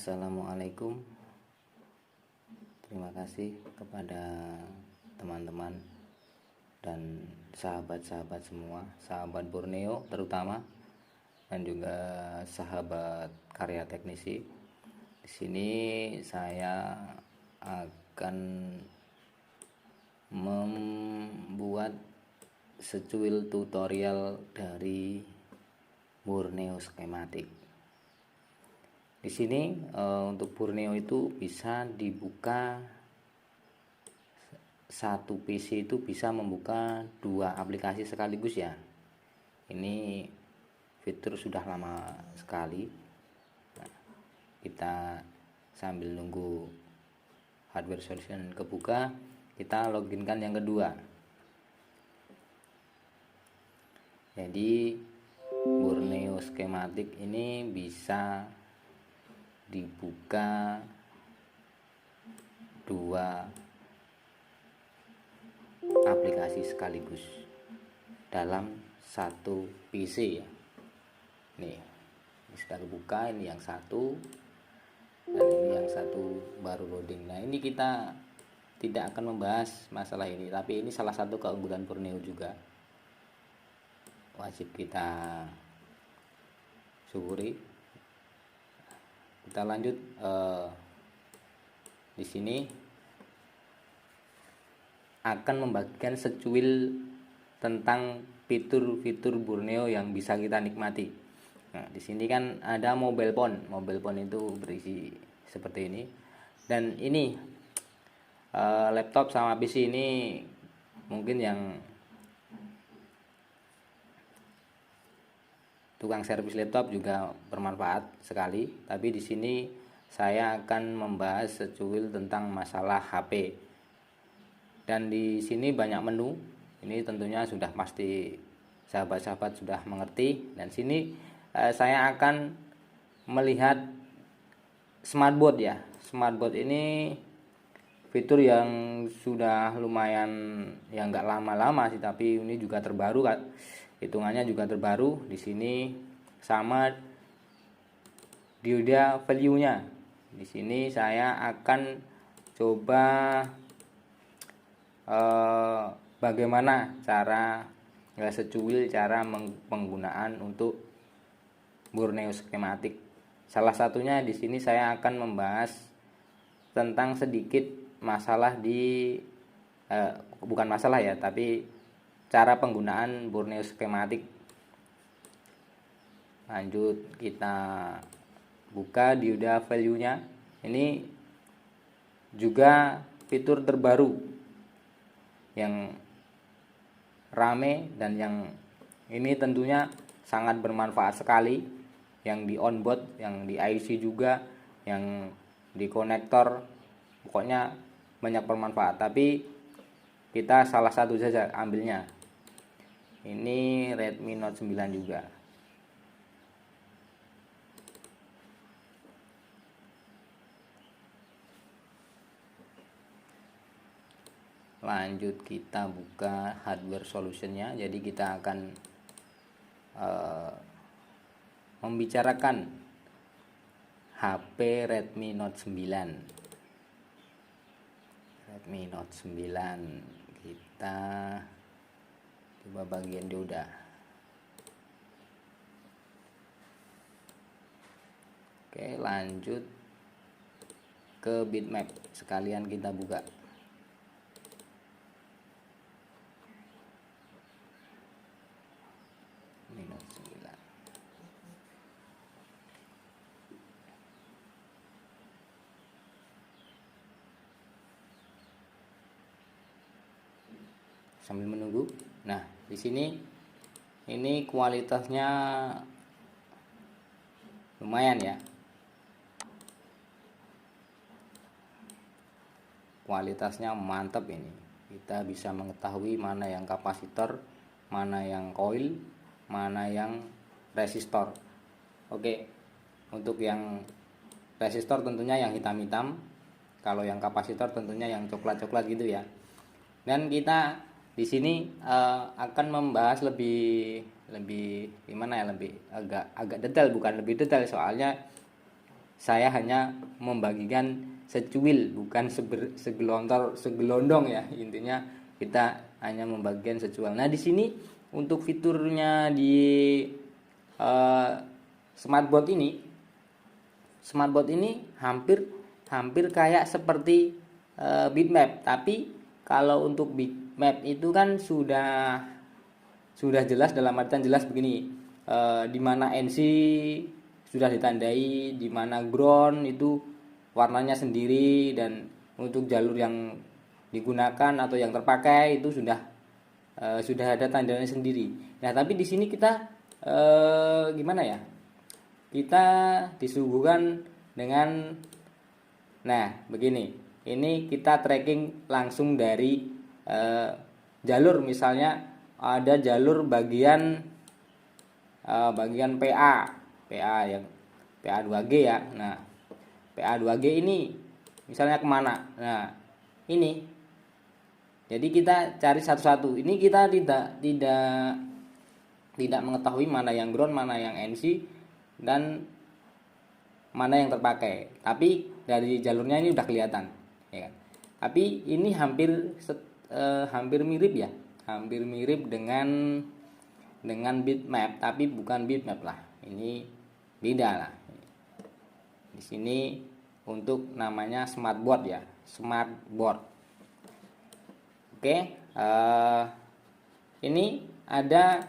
Assalamualaikum. Terima kasih kepada teman-teman dan sahabat-sahabat semua, sahabat Borneo terutama, dan juga sahabat karya teknisi. Di sini saya akan membuat secuil tutorial dari Borneo Schematic. Di sini untuk Borneo itu bisa dibuka, satu PC itu bisa membuka 2 aplikasi sekaligus ya. Ini fitur sudah lama sekali. Nah, kita sambil nunggu hardware solution kebuka, kita loginkan yang kedua. Jadi Borneo Schematic ini bisa dibuka 2 aplikasi sekaligus dalam satu PC ya. Nih, ini sudah kebuka, ini yang satu dan ini yang satu baru loading. Nah, ini kita tidak akan membahas masalah ini, tapi ini salah satu keunggulan Borneo juga, wajib kita syukuri. Kita lanjut di sini akan membagikan secuil tentang fitur-fitur Borneo yang bisa kita nikmati. Nah, di sini kan ada mobile phone. Mobile phone itu berisi seperti ini. Dan ini laptop sama PC ini mungkin yang tukang servis laptop juga bermanfaat sekali, tapi di sini saya akan membahas secuil tentang masalah HP. Dan di sini banyak menu. Ini tentunya sudah pasti sahabat-sahabat sudah mengerti. Dan sini saya akan melihat smartboard ya. Smartboard ini fitur yang sudah lumayan, yang nggak lama-lama sih, tapi ini juga terbaru kan. Hitungannya juga terbaru. Di sini sama dioda value-nya. Di sini saya akan coba bagaimana cara secuil cara penggunaan untuk Borneo Schematic. Salah satunya di sini saya akan membahas tentang sedikit masalah di bukan masalah ya, tapi cara penggunaan Borneo Schematic. Lanjut, kita buka dioda value-nya. Ini juga fitur terbaru yang rame dan yang ini tentunya sangat bermanfaat sekali. Yang di onboard, yang di IC juga, yang di konektor, pokoknya banyak bermanfaat. Tapi kita salah satu saja ambilnya. Ini Redmi Note 9 juga. Lanjut, kita buka hardware solutionnya. Jadi kita akan membicarakan HP Redmi Note 9. Redmi Note 9. Kita coba bagian dioda. Oke, lanjut ke bitmap. Sekalian kita buka. Note 9. Sambil menunggu. Nah, di sini ini kualitasnya lumayan ya. Kualitasnya mantap ini. Kita bisa mengetahui mana yang kapasitor, mana yang coil, mana yang resistor. Oke. Untuk yang resistor tentunya yang hitam-hitam. Kalau yang kapasitor tentunya yang coklat-coklat gitu ya. Dan kita di sini akan membahas lebih gimana ya, lebih agak detail, bukan lebih detail, soalnya saya hanya membagikan secuil, bukan segelondong ya. Intinya kita hanya membagikan secuil. Nah, di sini untuk fiturnya di smartboard ini hampir kayak seperti bitmap, tapi kalau untuk bitmap itu kan sudah jelas, dalam artian jelas begini, di mana NC sudah ditandai, di mana ground itu warnanya sendiri, dan untuk jalur yang digunakan atau yang terpakai itu sudah ada tandanya sendiri. Nah, tapi di sini kita gimana ya? Kita disuguhkan dengan, nah begini, ini kita tracking langsung dari jalur. Misalnya ada jalur bagian PA yang PA 2G ya. Nah, PA 2G ini misalnya kemana? Nah, ini. Jadi kita cari satu-satu. Ini kita tidak mengetahui mana yang ground, mana yang NC, dan mana yang terpakai. Tapi dari jalurnya ini udah kelihatan, ya kan? Tapi ini hampir mirip ya. Hampir mirip dengan bitmap, tapi bukan bitmap lah. Ini beda lah. Di sini untuk namanya smartboard ya, smartboard. Oke, ini ada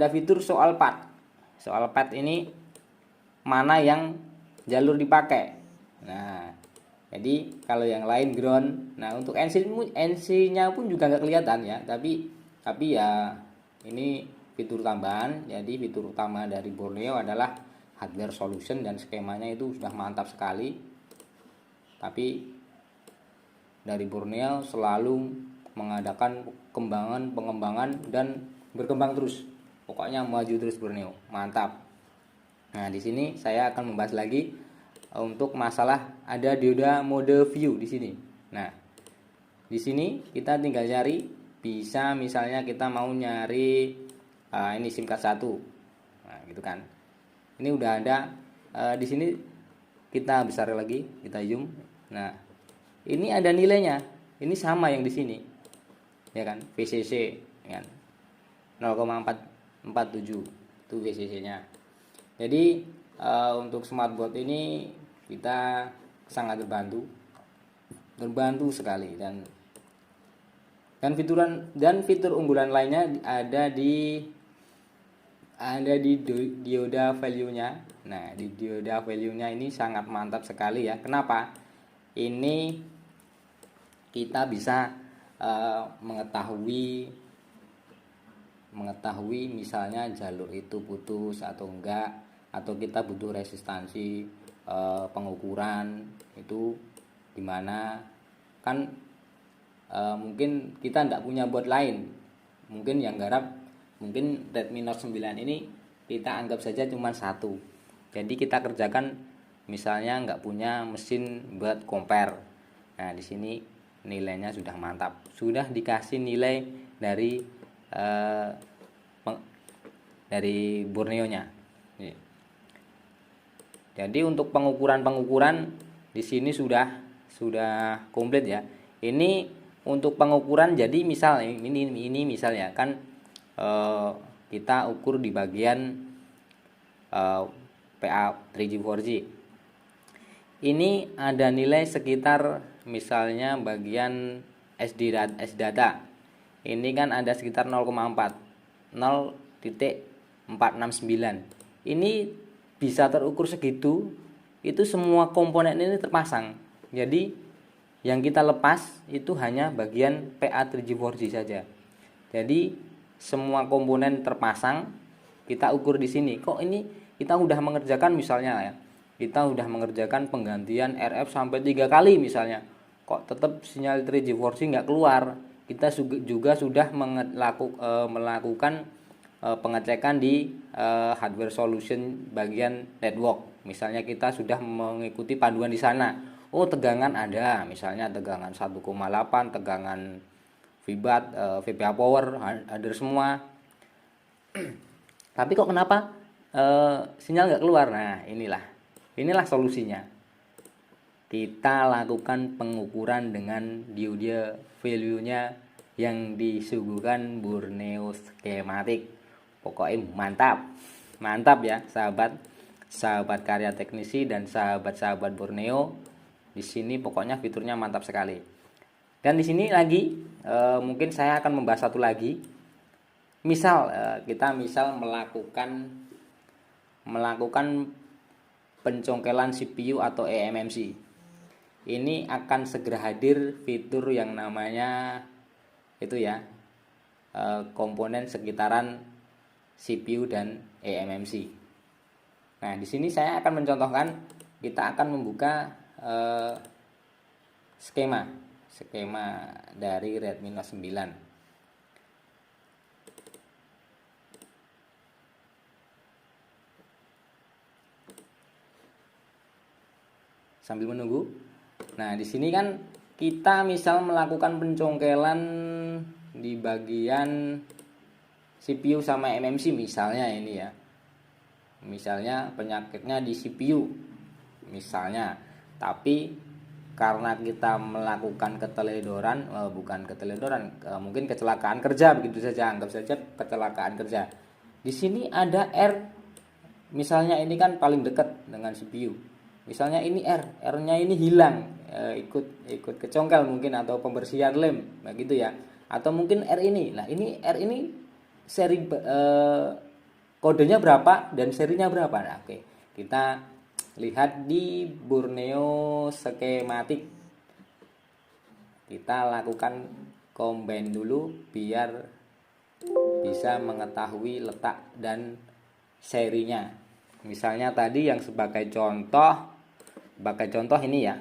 fitur soal path. Soal path ini mana yang jalur dipakai. Nah, jadi kalau yang lain ground. Nah, untuk NC-nya pun juga nggak kelihatan ya, tapi ya ini fitur tambahan. Jadi fitur utama dari Borneo adalah hardware solution, dan skemanya itu sudah mantap sekali. Tapi dari Borneo selalu mengadakan pengembangan dan berkembang terus. Pokoknya maju terus Borneo, mantap. Nah, di sini saya akan membahas lagi untuk masalah ada dioda mode view di sini. Nah, di sini kita tinggal cari, bisa misalnya kita mau nyari ini SIM card 1. Nah, gitu kan. Ini udah ada di sini, kita besar lagi, kita zoom. Nah, ini ada nilainya. Ini sama yang di sini. Ya kan? VCC ya kan. 0,447 itu VCC-nya. Jadi untuk smartboard ini kita sangat terbantu sekali, dan fitur unggulan lainnya ada di dioda value-nya. Nah, di dioda value-nya ini sangat mantap sekali ya. Kenapa? Ini kita bisa mengetahui misalnya jalur itu putus atau enggak, atau kita butuh resistansi pengukuran itu dimana. Kan mungkin kita enggak punya board lain, mungkin yang garap mungkin Redmi Note 9 ini kita anggap saja cuma satu. Jadi kita kerjakan misalnya enggak punya mesin buat compare. Nah, di sini nilainya sudah mantap, sudah dikasih nilai dari Borneo-nya. Jadi untuk pengukuran di sini sudah komplit ya. Ini untuk pengukuran, jadi misal ini misalnya kan kita ukur di bagian PA 3G 4G. Ini ada nilai sekitar misalnya bagian SD data. Ini kan ada sekitar 0,469. Ini bisa terukur segitu, itu semua komponen ini terpasang. Jadi yang kita lepas itu hanya bagian PA 3G 4G saja. Jadi semua komponen terpasang, kita ukur di sini. Kok ini kita udah mengerjakan misalnya ya, kita udah mengerjakan penggantian RF sampai 3 kali misalnya, kok tetap sinyal 3G 4G nggak keluar. Kita juga sudah melakukan pengecekan di hardware solution bagian network. Misalnya kita sudah mengikuti panduan di sana. Oh, tegangan ada, misalnya tegangan 1,8, tegangan VBA power ada semua. Tapi kok kenapa sinyal nggak keluar? Nah, inilah Inilah solusinya. Kita lakukan pengukuran dengan diode value-nya yang disuguhkan Borneo Schematic. Pokoknya mantap. Mantap ya, sahabat karya teknisi dan sahabat-sahabat Borneo. Di sini pokoknya fiturnya mantap sekali. Dan di sini lagi mungkin saya akan membahas satu lagi. Misal kita melakukan pencongkelan CPU atau eMMC. Ini akan segera hadir fitur yang namanya itu ya, komponen sekitaran CPU dan eMMC. Nah, di sini saya akan mencontohkan, kita akan membuka skema dari Redmi Note 9. Sambil menunggu. Nah, di sini kan kita misal melakukan pencongkelan di bagian CPU sama eMMC misalnya ini ya. Misalnya penyakitnya di CPU misalnya. Tapi karena kita melakukan keteledoran, mungkin kecelakaan kerja, begitu saja, anggap saja kecelakaan kerja. Di sini ada R, misalnya ini kan paling dekat dengan CPU. Misalnya ini R-nya ini hilang, ikut kecongkel mungkin, atau pembersihan lem, begitu ya. Atau mungkin R ini, nah ini R ini seri kodenya berapa dan serinya berapa. Nah, oke, kita lihat di Borneo Schematic. Kita lakukan combine dulu biar bisa mengetahui letak dan serinya. Misalnya tadi yang sebagai contoh ini ya.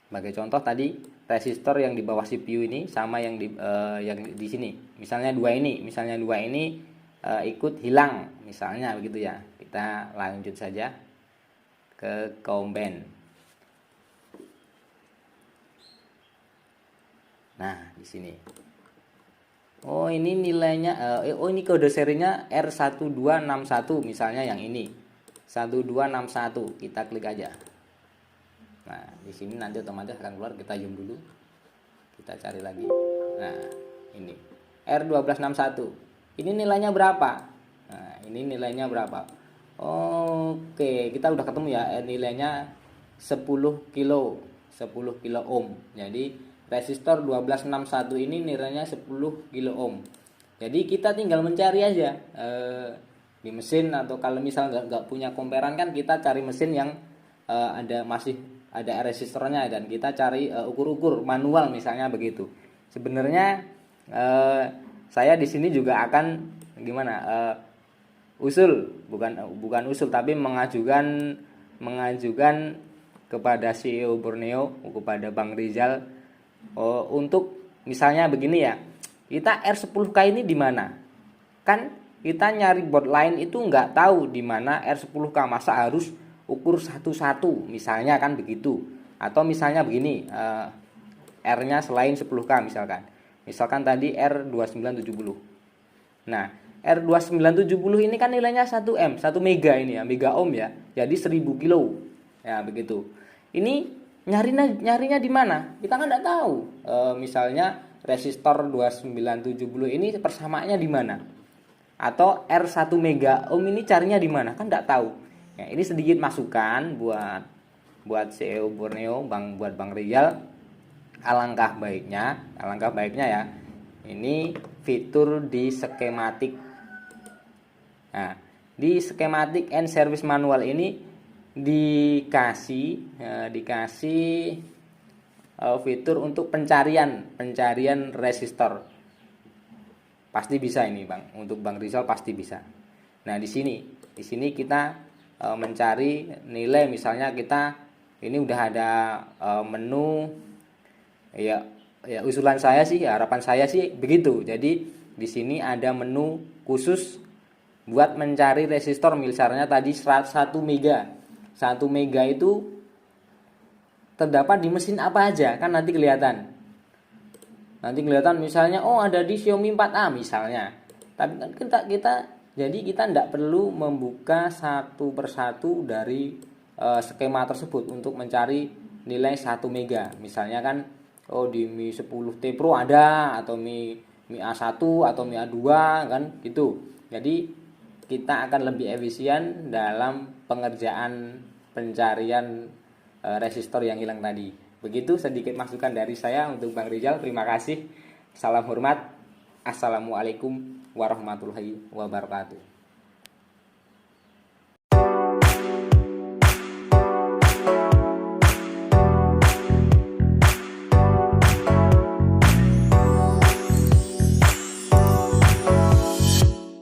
Sebagai contoh tadi resistor yang di bawah CPU ini sama yang di sini. Misalnya dua ini ikut hilang misalnya begitu ya. Kita lanjut saja ke combine. Nah, di sini. Oh, ini nilainya ini kode serinya R1261 misalnya, yang ini 1261. Kita klik aja. Nah, di sini nanti otomatis akan keluar. Kita zoom dulu. Kita cari lagi. Nah, ini R1261. Ini nilainya berapa? Nah, ini nilainya berapa? Oke, kita udah ketemu ya, nilainya 10 kilo ohm. Jadi resistor 1261 ini nilainya 10 kilo ohm. Jadi kita tinggal mencari aja di mesin, atau kalau misal nggak punya komperan kan kita cari mesin yang masih ada resistornya, dan kita cari ukur-ukur manual misalnya begitu. Sebenarnya saya di sini juga akan bukan usul tapi mengajukan kepada CEO Borneo, kepada Bang Rizal, untuk misalnya begini ya, kita R10K ini di mana? Kan kita nyari board lain itu nggak tahu di mana R10K, masa harus ukur satu-satu misalnya kan begitu. Atau misalnya begini, R-nya selain 10K misalkan tadi R2970. Nah, R2970 ini kan nilainya 1 mega ini ya, mega ohm ya. Jadi 1000 kilo. Ya, begitu. Ini nyarinya di mana? Kita kan enggak tahu. Misalnya resistor 2970 ini persamaannya di mana? Atau R1 mega ohm ini carinya di mana? Kan enggak tahu. Ya, ini sedikit masukan buat CEO Borneo, buat Bang Rizal. Alangkah baiknya ya, ini fitur di skematik. Nah, di skematik and service manual ini dikasih fitur untuk pencarian resistor. Pasti bisa ini, Bang. Untuk Bang Rizal pasti bisa. Nah, di sini kita mencari nilai, misalnya kita ini udah ada menu ya, usulan saya sih, harapan saya sih begitu. Jadi di sini ada menu khusus buat mencari resistor, misalnya tadi 1 mega. 1 mega itu terdapat di mesin apa aja, kan nanti kelihatan. Misalnya ada di Xiaomi 4A misalnya. Tapi kan kita Jadi kita tidak perlu membuka satu persatu dari skema tersebut untuk mencari nilai 1 mega. Misalnya kan di Mi 10T Pro ada, atau Mi A1 atau Mi A2 kan gitu. Jadi kita akan lebih efisien dalam pengerjaan pencarian resistor yang hilang tadi. Begitu sedikit masukan dari saya untuk Bang Rizal. Terima kasih. Salam hormat. Assalamualaikum warahmatullahi wabarakatuh.